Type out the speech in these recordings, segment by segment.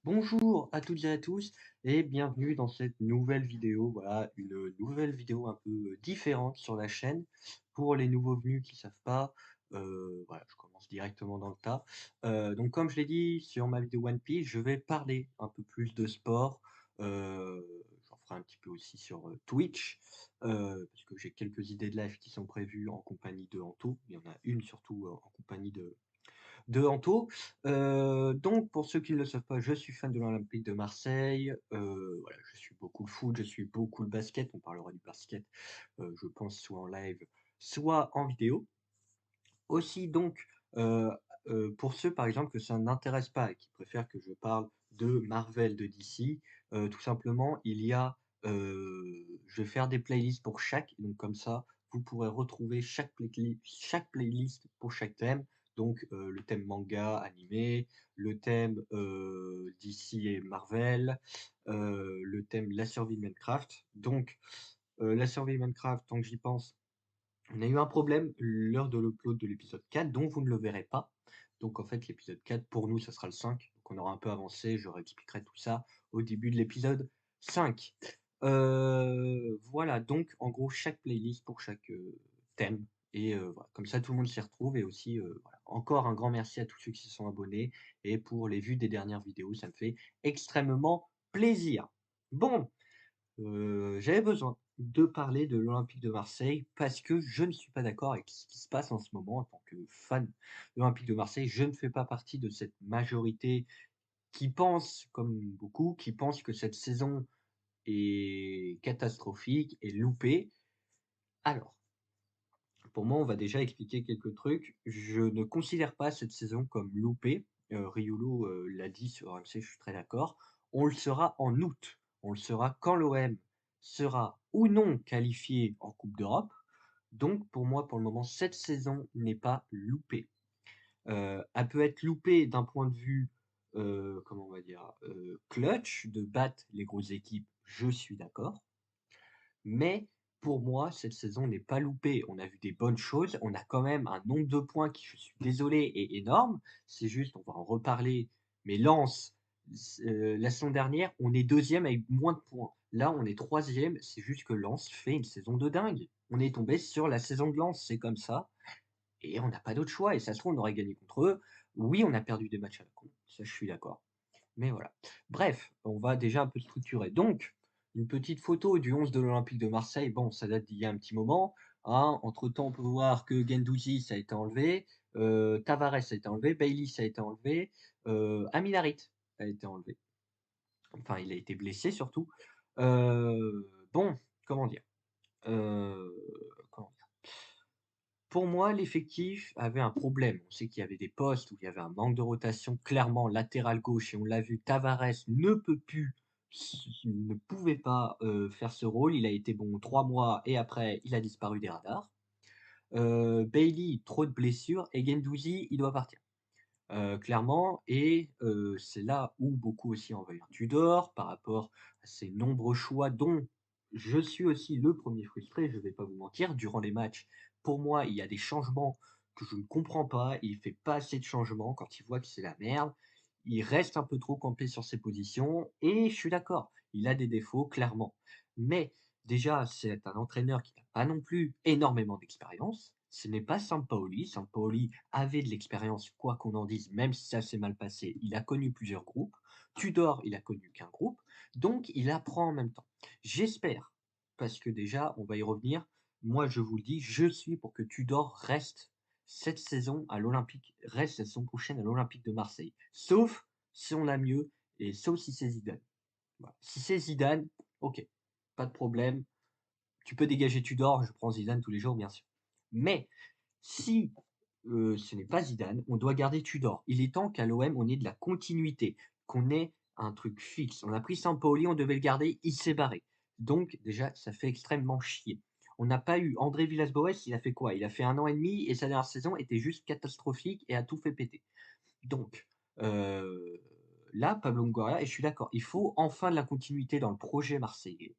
Bonjour à toutes et à tous et bienvenue dans cette nouvelle vidéo. Voilà, une nouvelle vidéo un peu différente sur la chaîne. Pour les nouveaux venus qui ne savent pas, voilà, je commence directement dans le tas. Donc comme je l'ai dit sur ma vidéo One Piece, je vais parler un peu plus de sport. J'en ferai un petit peu aussi sur Twitch, parce que j'ai quelques idées de live qui sont prévues en compagnie de Anto. Il y en a une surtout en compagnie de Anto. Donc pour ceux qui ne le savent pas, je suis fan de l'Olympique de Marseille. Voilà, je suis beaucoup le foot, je suis beaucoup le basket. On parlera du basket, je pense soit en live, soit en vidéo. Aussi donc, heu pour ceux par exemple que ça n'intéresse pas et qui préfèrent que je parle de Marvel, de DC, tout simplement il y a, je vais faire des playlists pour chaque, donc comme ça vous pourrez retrouver chaque playlist pour chaque thème. Donc, le thème manga, animé, le thème, DC et Marvel, le thème la survie de Minecraft. Donc, la survie de Minecraft, tant que j'y pense, on a eu un problème l'heure de l'upload de l'épisode 4, dont vous ne le verrez pas. Donc en fait, l'épisode 4, pour nous, ça sera le 5. Donc on aura un peu avancé, je réexpliquerai tout ça au début de l'épisode 5. Voilà, donc en gros, chaque playlist pour chaque thème. Et voilà, comme ça, tout le monde s'y retrouve. Et aussi, voilà, encore un grand merci à tous ceux qui se sont abonnés. Et pour les vues des dernières vidéos, ça me fait extrêmement plaisir. Bon, j'avais besoin de parler de l'Olympique de Marseille parce que je ne suis pas d'accord avec ce qui se passe en ce moment en tant que fan de l'Olympique de Marseille. Je ne fais pas partie de cette majorité qui pense, comme beaucoup, qui pense que cette saison est catastrophique et loupée. Alors, pour moi, on va déjà expliquer quelques trucs. Je ne considère pas cette saison comme loupée. Riolo, l'a dit sur RMC, je suis très d'accord. On le sera en août. On le sera quand l'OM sera ou non qualifié en coupe d'Europe. Donc pour moi, pour le moment, cette saison n'est pas loupée. Elle peut être loupée d'un point de vue, comment on va dire? Clutch, de battre les grosses équipes, je suis d'accord. Mais pour moi, cette saison n'est pas loupée. On a vu des bonnes choses. On a quand même un nombre de points qui, je suis désolé, est énorme. C'est juste, on va en reparler, mais Lens, la saison dernière, on est deuxième avec moins de points. Là, on est troisième. C'est juste que Lens fait une saison de dingue. On est tombé sur la saison de Lens, c'est comme ça. Et on n'a pas d'autre choix. Et ça se trouve, on aurait gagné contre eux. Oui, on a perdu des matchs à la con. Ça, je suis d'accord. Mais voilà. Bref, on va déjà un peu structurer. Donc, une petite photo du 11 de l'Olympique de Marseille. Bon, ça date d'il y a un petit moment, hein. Entre-temps, on peut voir que Guendouzi, ça a été enlevé, Tavares, ça a été enlevé, Bailly, ça a été enlevé, Amin Harit a été enlevé. Enfin, il a été blessé surtout. Bon, comment dire? Heu, comment dire? Pour moi, l'effectif avait un problème. On sait qu'il y avait des postes où il y avait un manque de rotation, clairement latéral gauche et on l'a vu, Tavares ne pouvait pas, faire ce rôle. Il a été bon 3 mois et après il a disparu des radars. Bailly, trop de blessures et Guendouzi, il doit partir. Clairement et c'est là où beaucoup aussi envahirent Tudor par rapport à ses nombreux choix dont je suis aussi le premier frustré, je ne vais pas vous mentir. Durant les matchs, pour moi, il y a des changements que je ne comprends pas. Il fait pas assez de changements quand il voit que c'est la merde. Il reste un peu trop campé sur ses positions et je suis d'accord, il a des défauts clairement. Mais déjà, c'est un entraîneur qui n'a pas non plus énormément d'expérience. Ce n'est pas Sampaoli. Sampaoli avait de l'expérience, quoi qu'on en dise, même si ça s'est mal passé. Il a connu plusieurs groupes. Tudor, il a connu qu'un groupe. Donc, il apprend en même temps. J'espère, parce que déjà, on va y revenir. Moi, je vous le dis, je suis pour que Tudor reste cette saison à l'Olympique, reste la saison prochaine à l'Olympique de Marseille. Sauf si on a mieux et sauf si c'est Zidane. Voilà. Si c'est Zidane, ok, pas de problème. Tu peux dégager Tudor, je prends Zidane tous les jours, bien sûr. Mais si ce n'est pas Zidane, on doit garder Tudor. Il est temps qu'à l'OM, on ait de la continuité, qu'on ait un truc fixe. On a pris Sampaoli, on devait le garder, il s'est barré. Donc déjà, ça fait extrêmement chier. On n'a pas eu André Villas-Boas, il a fait quoi? Il a fait 1 an et demi et sa dernière saison était juste catastrophique et a tout fait péter. Donc, heu, là, Pablo Longoria et je suis d'accord, il faut enfin de la continuité dans le projet marseillais,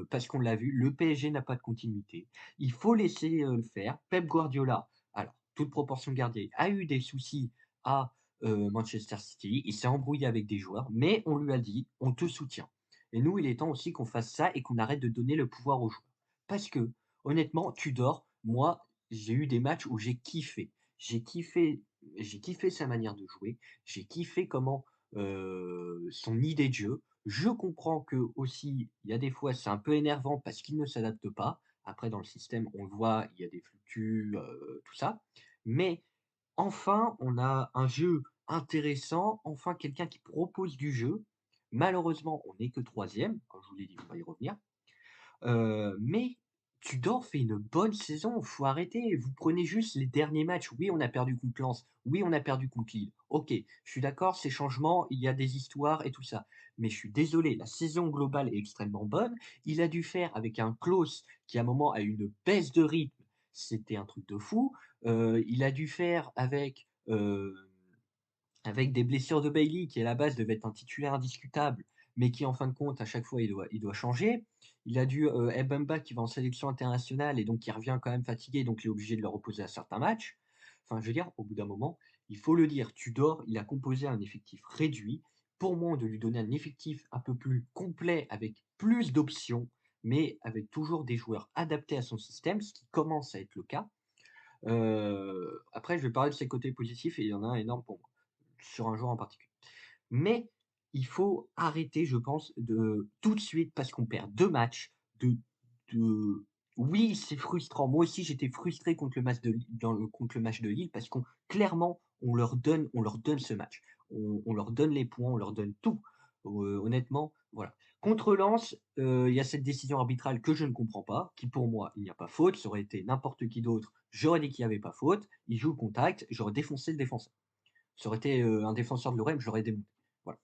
parce qu'on l'a vu, le PSG n'a pas de continuité. Il faut laisser, le faire. Pep Guardiola, alors toute proportion gardée, a eu des soucis à, Manchester City. Il s'est embrouillé avec des joueurs, mais on lui a dit: «On te soutient» et nous, il est temps aussi qu'on fasse ça et qu'on arrête de donner le pouvoir aux joueurs. Parce que honnêtement, Tudor, moi, j'ai eu des matchs où j'ai kiffé. J'ai kiffé j'ai kiffé sa manière de jouer, j'ai kiffé comment, son idée de jeu. Je comprends qu'aussi, il y a des fois, c'est un peu énervant parce qu'il ne s'adapte pas. Après dans le système, on le voit, il y a des fluctues, tout ça. Mais enfin, on a un jeu intéressant, enfin quelqu'un qui propose du jeu. Malheureusement, on n'est que troisième, comme je vous l'ai dit, on va y revenir. Mais Tudor fait une bonne saison, faut arrêter. Vous prenez juste les derniers matchs. Oui, on a perdu contre Lens. Oui, on a perdu contre Lille. OK, je suis d'accord, ces changements, il y a des histoires et tout ça. Mais je suis désolé, la saison globale est extrêmement bonne. Il a dû faire avec un Klose qui, à un moment, a eu une baisse de rythme. C'était un truc de fou. Il a dû faire avec des blessures de Bailly qui, à la base, devait être un titulaire indiscutable, mais qui, en fin de compte, à chaque fois, il doit changer. Il a dû, Mbemba qui va en sélection internationale et donc qui revient quand même fatigué, donc il est obligé de le reposer à certains matchs. Enfin, je veux dire, au bout d'un moment, il faut le dire, Tudor, il a composé un effectif réduit. Pour moi, on doit lui donner un effectif un peu plus complet avec plus d'options, mais avec toujours des joueurs adaptés à son système, ce qui commence à être le cas. Après, je vais parler de ses côtés positifs et il y en a un énorme pour moi, sur un joueur en particulier. Mais il faut arrêter, je pense, de tout de suite, parce qu'on perd 2 matchs, de oui, c'est frustrant. Moi aussi, j'étais frustré contre le match de Li dans le contre le match de Lille parce qu'on clairement, on leur donne ce match. On leur donne les points, on leur donne tout. Honnêtement, voilà. Contre Lens, il y a cette décision arbitrale que je ne comprends pas, qui pour moi, il n'y a pas faute. Ça aurait été n'importe qui d'autre, j'aurais dit qu'il y avait pas faute. Il joue le contact, j'aurais défoncé le défenseur. Ça aurait été, un défenseur de l'OM, je l'aurais démonté. Voilà.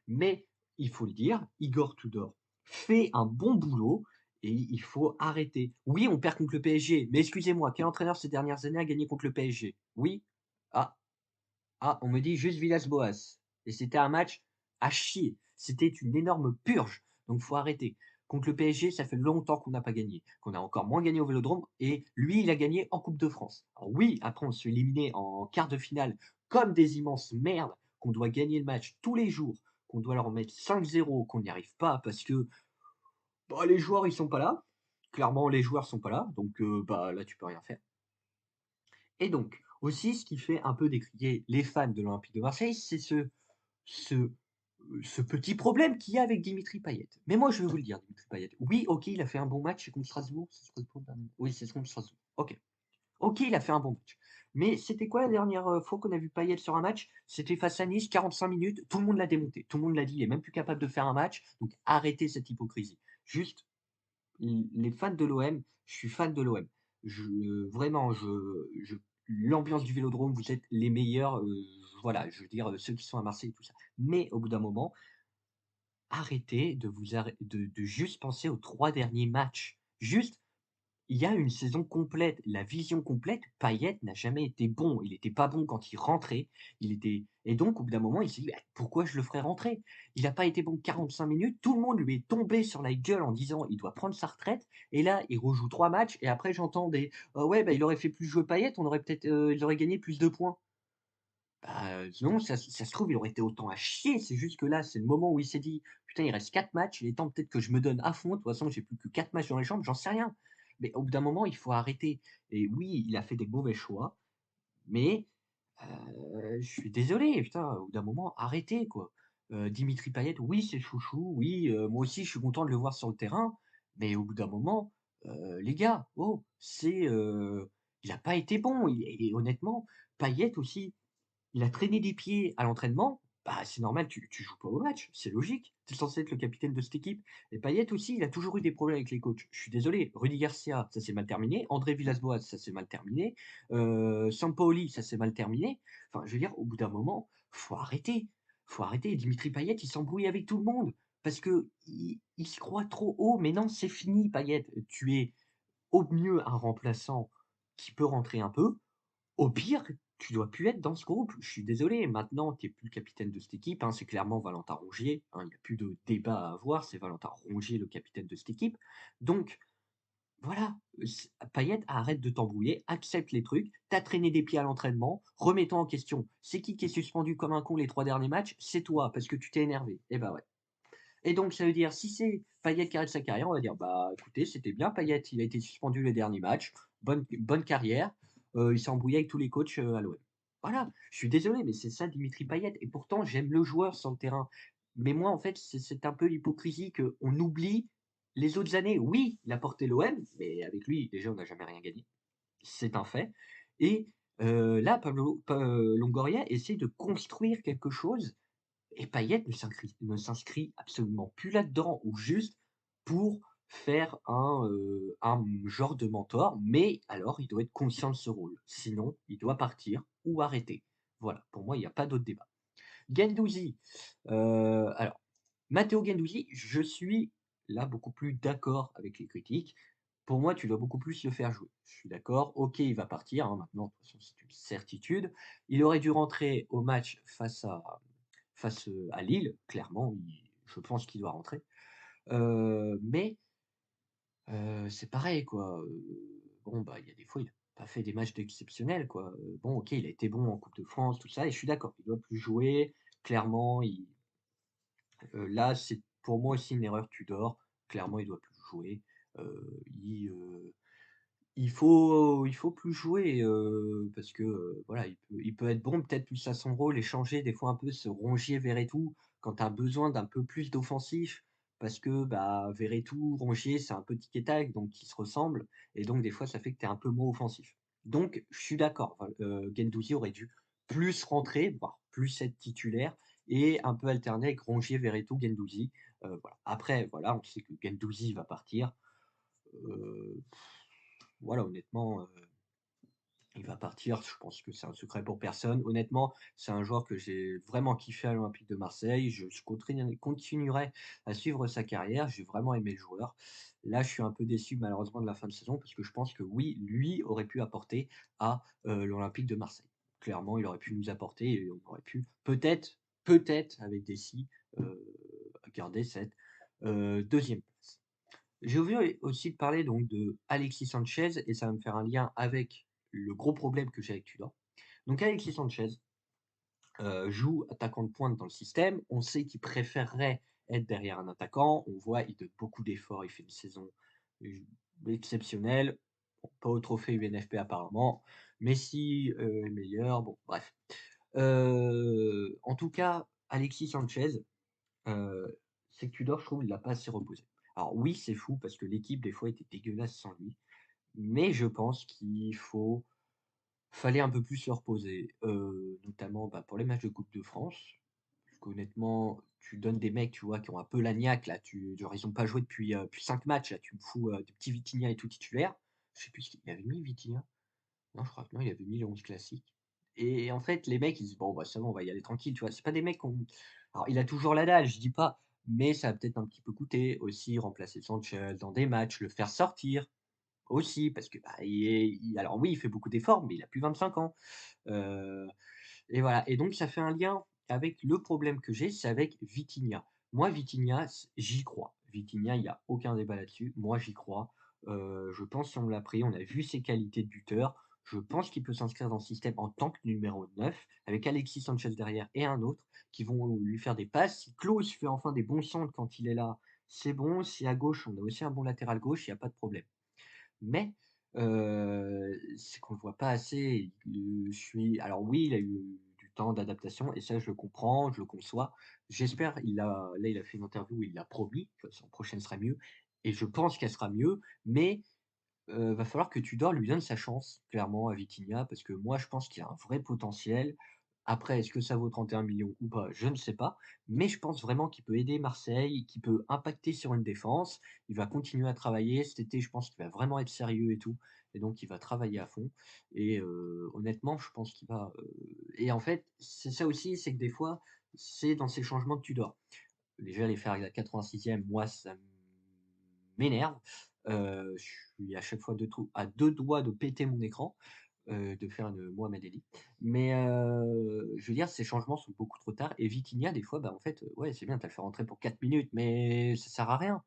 Mais il faut le dire, Igor Tudor fait un bon boulot et il faut arrêter. Oui, on perd contre le PSG, mais excusez-moi, quel entraîneur ces dernières années a gagné contre le PSG? Oui? Ah, on me dit juste Villas-Boas et c'était un match à chier. C'était une énorme purge, donc faut arrêter. Contre le PSG, ça fait longtemps qu'on n'a pas gagné, qu'on a encore moins gagné au Vélodrome et lui, il a gagné en Coupe de France. Alors oui, après on se fait éliminer en quart de finale comme des immenses merdes, qu'on doit gagner le match tous les jours, qu'on doit leur mettre 5-0, qu'on n'y arrive pas parce que, bah, les joueurs, ils sont pas là. Clairement, les joueurs sont pas là, donc bah, là, tu peux rien faire. Et donc, aussi, ce qui fait un peu décrier les fans de l'Olympique de Marseille, c'est ce, ce petit problème qu'il y a avec Dimitri Payet. Mais moi, je vais vous le dire, Dimitri Payet. Oui, ok, il a fait un bon match c'est contre Strasbourg. Oui, c'est contre Strasbourg. Ok. Ok, il a fait un bon match. Mais c'était quoi la dernière fois qu'on a vu Payet sur un match? C'était face à Nice, 45 minutes. Tout le monde l'a démonté. Tout le monde l'a dit. Il est même plus capable de faire un match. Donc arrêtez cette hypocrisie. Juste, les fans de l'OM, je suis fan de l'OM. Vraiment, l'ambiance du Vélodrome, vous êtes les meilleurs. Voilà, je veux dire, ceux qui sont à Marseille, tout ça. Mais au bout d'un moment, arrêtez de juste penser aux 3 derniers matchs. Juste, il y a une saison complète, la vision complète, Payet n'a jamais été bon. Il était pas bon quand il rentrait, il était et donc au bout d'un moment, il s'est dit: «Bah, pourquoi je le ferais rentrer?» Il a pas été bon 45 minutes, tout le monde lui est tombé sur la gueule en disant: «Il doit prendre sa retraite» et là, il rejoue 3 matchs et après j'entends des: ouais, bah, il aurait fait plus jouer Payet, on aurait peut-être, ils auraient gagné plus de points». Bah, non, ça se trouve, il aurait été autant à chier. C'est juste que là, c'est le moment où il s'est dit: «Putain, il reste 4 matchs, il est temps peut-être que je me donne à fond. De toute façon, j'ai plus que 4 matchs dans les jambes», j'en sais rien. Mais au bout d'un moment, il faut arrêter et oui, il a fait des mauvais choix, mais je suis désolé, putain, au bout d'un moment, arrêtez, quoi. Dimitri Payet, oui, c'est chouchou, oui, moi aussi, je suis content de le voir sur le terrain, mais au bout d'un moment, les gars, oh, il a pas été bon et honnêtement, Payet aussi, il a traîné des pieds à l'entraînement, bah, c'est normal, tu joues pas au match, c'est logique. Tu es censé être le capitaine de cette équipe. Et Payet aussi, il a toujours eu des problèmes avec les coachs. Je suis désolé, Rudy Garcia, ça s'est mal terminé. André Villas-Boas, ça s'est mal terminé. Sampaoli, ça s'est mal terminé. Enfin, je veux dire, au bout d'un moment, faut arrêter. Faut arrêter. Dimitri Payet, il s'embrouille avec tout le monde parce qu'il se croit trop haut. Mais non, c'est fini, Payet. Tu es au mieux un remplaçant qui peut rentrer un peu. Au pire, tu dois plus être dans ce groupe. Je suis désolé, maintenant, tu es plus le capitaine de cette équipe, hein, c'est clairement Valentin Rongier, hein, il y a plus de débat à avoir, c'est Valentin Rongier le capitaine de cette équipe. Donc Voilà, Payet, arrête de t'embrouiller, accepte les trucs. Tu traîné des pieds à l'entraînement, remets-toi en question. C'est qui est suspendu comme un con les 3 derniers matchs? C'est toi, parce que tu t'es énervé. Et bah, ouais. Et donc ça veut dire, si c'est Payet qui arrête sa carrière, on va dire: «Bah, écoutez, c'était bien Payet, il a été suspendu les derniers matchs, bonne carrière, il s'est embrouillé avec tous les coachs, à l'OM». Voilà, je suis désolé, mais c'est ça Dimitri Payet et pourtant j'aime le joueur sur le terrain. Mais moi, en fait, c'est un peu l'hypocrisie qu'on oublie les autres années. Oui, il a porté l'OM, mais avec lui, déjà, on n'a jamais rien gagné, c'est un fait et là, Longoria essaie de construire quelque chose et Payet ne s'inscrit absolument plus là-dedans ou juste pour faire un genre de mentor, mais alors il doit être conscient de ce rôle. Sinon, il doit partir ou arrêter. Voilà, pour moi, il y a pas d'autre débat. Guendouzi, alors Matteo Guendouzi, je suis là beaucoup plus d'accord avec les critiques. Pour moi, tu dois beaucoup plus le faire jouer. Je suis d'accord, OK, il va partir, hein, maintenant, de toute façon, c'est une certitude. Il aurait dû rentrer au match face à Lille, clairement, je pense qu'il doit rentrer. Mais c'est pareil quoi, bon, bah, il y a des fois, il a pas fait des matchs d'exceptionnels quoi, bon OK, il a été bon en coupe de France, tout ça et je suis d'accord, il doit plus jouer. Clairement, là, c'est pour moi aussi une erreur Tudor. Clairement, il doit plus jouer. Heu, il, heu il faut plus jouer, parce que, voilà, il peut être bon peut-être plus à son rôle et changer des fois un peu ce Rongier, Verretou quand tu as besoin d'un peu plus d'offensif parce que, bah, Verretou, Rongier, c'est un peu tic et tac donc ils se ressemblent et donc des fois ça fait que tu es un peu moins offensif. Donc je suis d'accord, Guendouzi aurait dû plus rentrer, voire plus être titulaire et un peu alterner avec Rongier, Verretou, Guendouzi, voilà. Après voilà, on sait que Guendouzi va partir, heu voilà, honnêtement, il va partir. Je pense que c'est un secret pour personne. Honnêtement, c'est un joueur que j'ai vraiment kiffé à l'Olympique de Marseille. Je continuerai à suivre sa carrière. J'ai vraiment aimé le joueur. Là, je suis un peu déçu malheureusement de la fin de saison parce que je pense que oui, lui aurait pu apporter à, l'Olympique de Marseille. Clairement, il aurait pu nous apporter et on aurait pu peut-être avec des si, garder cette, 2e place. J'ai oublié aussi de parler donc de Alexis Sanchez et ça va me faire un lien avec le gros problème que j'ai avec Tudor. Donc Alexis Sanchez, joue attaquant de pointe dans le système. On sait qu'il préférerait être derrière un attaquant. On voit, il donne beaucoup d'efforts, il fait une saison, heu, exceptionnelle. Bon, pas au trophée UNFP apparemment. Messi, est meilleur, bon bref. En tout cas, Alexis Sanchez, c'est que Tudor, je trouve, il l'a pas assez reposé. Alors oui, c'est fou parce que l'équipe, des fois, était dégueulasse sans lui, mais je pense fallait un peu plus le reposer, notamment, bah, pour les matchs de Coupe de France. Parce qu'honnêtement, tu donnes des mecs, tu vois, qui ont un peu la niaque là, genre ils ont pas joué depuis 5 matchs là, tu me fous, des petits Vitinha et tout titulaires. Je sais plus ce qu'il avait mis Vitinha? Non, je crois que non, il avait mis le 11 classique et en fait, les mecs, ils disent: «Bon, bah, ça va, on va y aller tranquille», tu vois? C'est pas des mecs qu'on alors il a toujours la dalle, je dis pas, mais ça a peut-être un petit peu coûté aussi, remplacer Sanchez dans des matchs, le faire sortir aussi parce que, bah, alors oui, il fait beaucoup d'efforts, mais il a plus 25 ans, heu et voilà et donc ça fait un lien avec le problème que j'ai, c'est avec Vitinha. Moi, Vitinha, j'y crois. Vitinha, il y a aucun débat là-dessus. Moi, j'y crois. Je pense si on l'a pris, on a vu ses qualités de buteur. Je pense qu'il peut s'inscrire dans le système en tant que numéro 9, avec Alexis Sanchez derrière et un autre qui vont lui faire des passes. Si Klose fait enfin des bons centres quand il est là, c'est bon. Si à gauche, on a aussi un bon latéral gauche, il y a pas de problème. Mais, c'est qu'on le voit pas assez. Je suis alors oui, il a eu du temps d'adaptation et ça je le comprends, je le conçois. J'espère il a fait une interview où il l'a promis que la saison prochaine sera mieux et je pense qu'elle sera mieux, mais va falloir que Tudor lui donne sa chance, clairement, à Vitinha, parce que moi, je pense qu'il a un vrai potentiel. Après, est-ce que ça vaut 31 millions ou pas? Je ne sais pas, mais je pense vraiment qu'il peut aider Marseille, qu'il peut impacter sur une défense. Il va continuer à travailler. Cet été, je pense qu'il va vraiment être sérieux et tout et donc il va travailler à fond et honnêtement, je pense qu'il va, et en fait, c'est ça aussi, c'est que des fois, c'est dans ces changements de Tudor. Déjà les faire à la 86e, moi ça m'énerve. Je suis à chaque fois à 2 doigts de péter mon écran, de faire une Mohamed Ali. Mais, je veux dire ces changements sont beaucoup trop tard et Vitinha des fois, bah, en fait, ouais c'est bien, tu as le fait rentrer pour 4 minutes, mais ça sert à rien.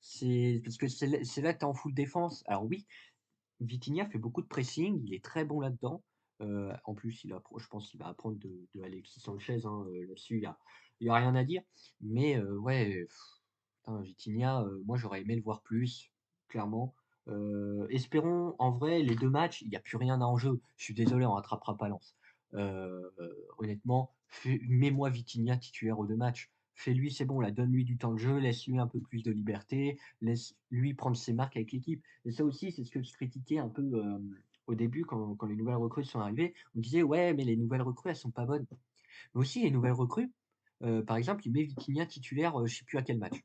C'est parce que c'est là que tu es en full défense. Alors oui, Vitinha fait beaucoup de pressing, il est très bon là-dedans. En plus, je pense qu'il va apprendre de Alexis Sanchez, hein, là-dessus, il y a rien à dire. Mais ouais, putain, Vitinha, moi j'aurais aimé le voir plus, clairement. Espérons, en vrai, les 2 matchs, il y a plus rien à enjeu. Je suis désolé, on rattrapera pas Lens. Honnêtement, mets-moi Vitinha titulaire aux 2 matchs. Fais-lui, c'est bon là, donne-lui du temps de jeu, laisse-lui un peu plus de liberté, laisse-lui prendre ses marques avec l'équipe. Et ça aussi, c'est ce que je critiquais un peu, au début quand les nouvelles recrues sont arrivées. On disait: «Ouais, mais les nouvelles recrues, elles sont pas bonnes». Mais aussi les nouvelles recrues, par exemple, il met Vitinha titulaire, je sais plus à quel match,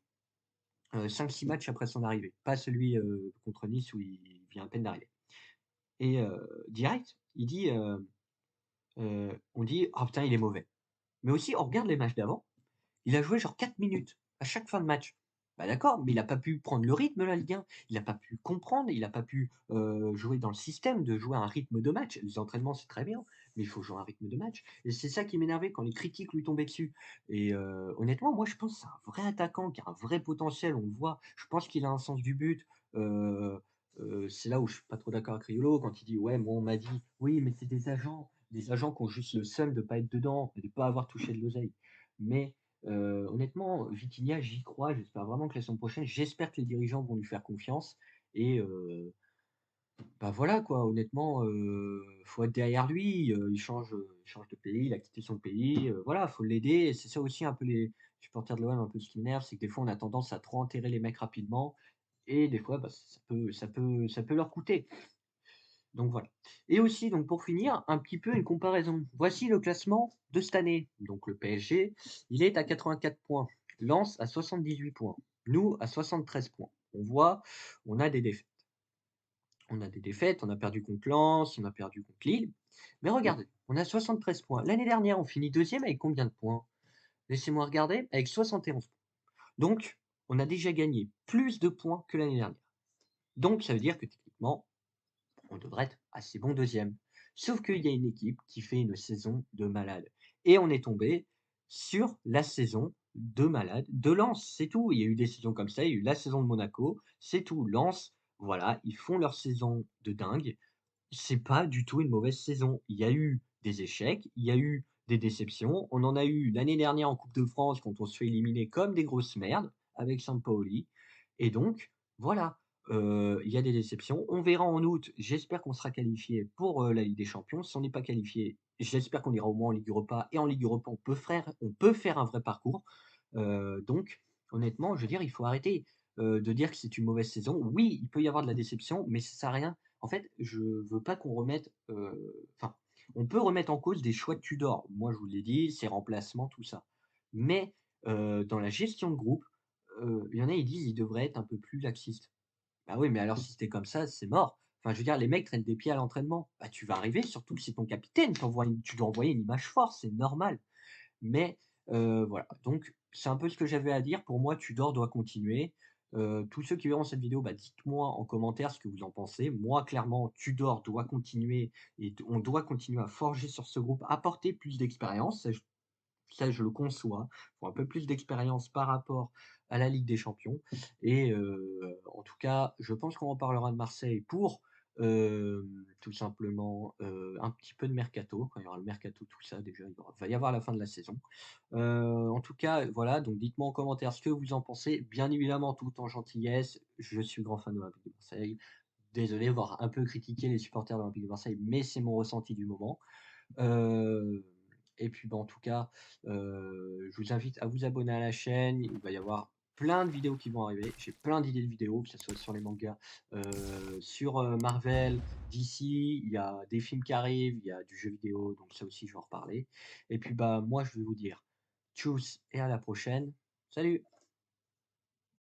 5-6 matchs après son arrivée, pas celui, contre Nice où il vient à peine d'arriver. Et direct, il dit, on dit: «Ah putain, il est mauvais». Mais aussi, on regarde les matchs d'avant, il a joué genre 4 minutes à chaque fin de match. Bah d'accord, mais il a pas pu prendre le rythme de la Ligue 1. Il a pas pu comprendre, il a pas pu, jouer dans le système de jouer un rythme de match. Les entraînements, c'est très bien, mais il faut jouer un rythme de match et c'est ça qui m'énervait quand les critiques lui tombaient dessus et honnêtement, moi, je pense que c'est un vrai attaquant qui a un vrai potentiel, on le voit. Je pense qu'il a un sens du but, heu c'est là où je suis pas trop d'accord avec Riolo quand il dit: «Ouais, moi, on m'a dit: "Oui, mais c'est des agents qui ont juste le seum de pas être dedans et de pas avoir touché de l'oseille"». Mais honnêtement, Vitinha, j'y crois, j'espère vraiment que la saison prochaine j'espère que les dirigeants vont lui faire confiance et bah, voilà quoi, honnêtement, faut être derrière lui, il change de pays, il a quitté son pays, voilà, faut l'aider et c'est ça aussi un peu les supporters de l'OM, un peu ce qui m'énerve, c'est que des fois on a tendance à trop enterrer les mecs rapidement et des fois, bah, ça peut leur coûter. Donc voilà. Et aussi, donc pour finir, un petit peu une comparaison. Voici le classement de cette année. Donc le PSG, il est à 84 points. Lens à 78 points. Nous à 73 points. On voit, on a des défaites. On a des défaites, on a perdu contre Lens, on a perdu contre Lille. Mais regardez, on a 73 points. L'année dernière, on finit deuxième avec combien de points? Laissez-moi regarder, avec 71 points. Donc, on a déjà gagné plus de points que l'année dernière. Donc, ça veut dire que techniquement, on devrait être assez bon deuxième. Sauf qu'il y a une équipe qui fait une saison de malade. Et on est tombé sur la saison de malade de Lens, c'est tout. Il y a eu des saisons comme ça, il y a eu la saison de Monaco, c'est tout. Lens, voilà, ils font leur saison de dingue. C'est pas du tout une mauvaise saison. Il y a eu des échecs, il y a eu des déceptions. On en a eu l'année dernière en Coupe de France quand on se fait éliminer comme des grosses merdes avec Sampaoli. Et donc, voilà, il y a des déceptions. On verra en août. J'espère qu'on sera qualifié pour la Ligue des Champions. Si on n'est pas qualifié, j'espère qu'on ira au moins en Ligue Europa. Et en Ligue Europa, on peut faire un vrai parcours. Donc, honnêtement, je veux dire, il faut arrêter de dire que c'est une mauvaise saison. Oui, il peut y avoir de la déception, mais ça sert à rien. En fait, je veux pas qu'on remette, enfin, on peut remettre en cause des choix de Tudor. Moi, je vous l'ai dit, ses remplacements, tout ça. Mais, dans la gestion de groupe, il y en a, ils disent: «Il devrait être un peu plus laxiste». Bah oui, mais alors si c'était comme ça, c'est mort. Enfin, je veux dire, les mecs traînent des pieds à l'entraînement. Bah, tu vas arriver, surtout que c'est ton capitaine, tu dois envoyer une image forte, c'est normal. Mais voilà, donc c'est un peu ce que j'avais à dire. Pour moi, Tudor doit continuer. Tous ceux qui verront cette vidéo, bah, dites-moi en commentaire ce que vous en pensez. Moi, clairement, Tudor doit continuer et on doit continuer à forger sur ce groupe, apporter plus d'expérience. Ça, je le conçois. Il faut un peu plus d'expérience par rapport à la Ligue des Champions et en tout cas, je pense qu'on reparlera de Marseille pour, tout simplement, un petit peu de mercato. Quand il y aura le mercato, tout ça, déjà, va y avoir la fin de la saison. En tout cas, voilà, donc dites-moi en commentaire ce que vous en pensez. Bien évidemment, tout en gentillesse, je suis grand fan de l'Olympique de Marseille. Désolé d'avoir un peu critiqué les supporters de l'Olympique de Marseille, mais c'est mon ressenti du moment. Heu et puis, bah, en tout cas, je vous invite à vous abonner à la chaîne. Il va y avoir plein de vidéos qui vont arriver. J'ai plein d'idées de vidéos, que ce soit sur les mangas, sur, Marvel, DC, il y a des films qui arrivent, il y a du jeu vidéo, donc ça aussi je vais en reparler et puis, bah, moi je vais vous dire tchuss et à la prochaine. Salut!